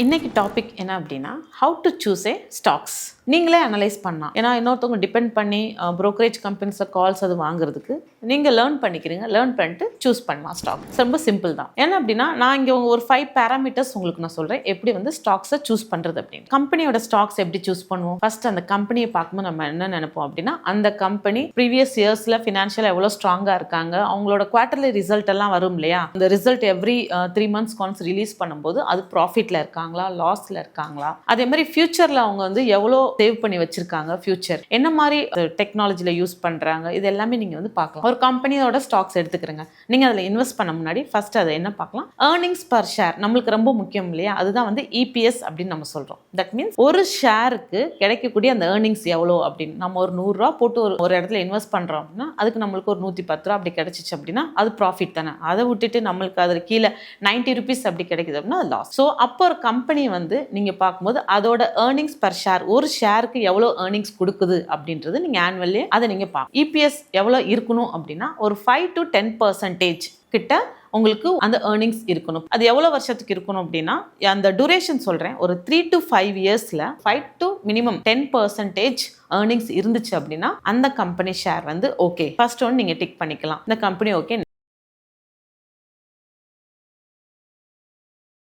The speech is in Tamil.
இன்னைக்கு டாபிக் என்ன அப்படின்னா how to choose A stocks. நீங்களே அனலைஸ் பண்ணலாம். ஏன்னா இன்னொருத்தவங்க டிபெண்ட் பண்ணி ப்ரோக்கரேஜ் கம்பெனிஸில் கால்ஸ் அது வாங்குறதுக்கு நீங்கள் லேர்ன் பண்ணிக்கிறீங்க. லேர்ன் பண்ணிட்டு சூஸ் பண்ணலாம் ஸ்டாக். ரொம்ப சிம்பிள் தான். ஏன்னா அப்படின்னா நான் இங்கே ஒரு 5 பேராமீட்டர்ஸ் உங்களுக்கு நான் சொல்கிறேன் எப்படி வந்து ஸ்டாக்ஸை சூஸ் பண்ணுறது அப்படின்னு. கம்பெனியோட ஸ்டாக்ஸ் எப்படி சூஸ் பண்ணுவோம்? ஃபர்ஸ்ட் அந்த கம்பெனியை பார்க்கும்போது நம்ம என்ன நினைப்போம் அப்படின்னா அந்த கம்பெனி ப்ரீவியஸ் இயர்ஸில் ஃபினான்ஷியலாக எவ்வளோ ஸ்ட்ராங்காக இருக்காங்க, அவங்களோட குவார்டர்லி ரிசல்ட் எல்லாம் வரும் இல்லையா, அந்த result every 3 months once release பண்ணும்போது அது ப்ராஃபிட்டில் இருக்காங்களா, லாஸ்ல இருக்காங்களா, அதே மாதிரி ஃபியூச்சர்ல அவங்க வந்து எவ்வளோ சேவ் பண்ணி வச்சிருக்காங்க, ஃபியூச்சர் என்ன மாதிரி டெக்னாலஜில யூஸ் பண்றாங்க, இது எல்லாமே நீங்க வந்து பார்க்கலாம். ஒரு கம்பெனியோட ஸ்டாக்ஸ் எடுத்துக்கிறங்க, நீங்க அதில் இன்வெஸ்ட் பண்ண முன்னாடி ஃபர்ஸ்ட் அதை என்ன பார்க்கலாம், ஏர்னிங்ஸ் பர் ஷேர் நம்மளுக்கு ரொம்ப முக்கியம் இல்லையா, அதுதான் வந்து இபிஎஸ் அப்படின்னு நம்ம சொல்றோம். தட் மீன்ஸ் ஒரு ஷேருக்கு கிடைக்கக்கூடிய அந்த ஏர்னிங்ஸ் எவ்வளோ அப்படின்னு. நம்ம ஒரு 100 ரூபா போட்டு ஒரு இடத்துல இன்வெஸ்ட் பண்றோம் அப்படின்னா அதுக்கு நம்மளுக்கு ஒரு 110 ரூபா அப்படி கிடைச்சிச்சு அப்படின்னா அது ப்ராஃபிட் தானே. அதை விட்டுட்டு நம்மளுக்கு அதில் கீழே 90 rupees அப்படி கிடைக்குது அப்படின்னா அது லாஸ். ஸோ அப்போ ஒரு கம்பெனி வந்து நீங்க பார்க்கும்போது அதோட ஏர்னிங்ஸ் பர் ஷேர், ஒரு ஷேருக்கு எவ்வளோ ஏர்னிங்ஸ் கொடுக்குது அப்படின்றது நீங்க ஆனுவல்லி அதை நீங்க பார்க்கணும். இபிஎஸ் எவ்வளோ இருக்கணும் அப்படின்னா ஒரு 5 to 10% கிட்ட உங்களுக்கு அந்த ஏர்னிங்ஸ் இருக்கணும். அது எவ்வளோ வருஷத்துக்கு இருக்கணும் அப்படின்னா அந்த டூரேஷன் சொல்கிறேன், ஒரு 3 to 5 yearsல 5 to minimum 10% ஏர்னிங்ஸ் இருந்துச்சு அப்படின்னா அந்த கம்பெனி ஷேர் வந்து ஓகே. ஃபர்ஸ்ட் ஒன் நீங்கள் டிக் பண்ணிக்கலாம், இந்த கம்பெனி ஓகே.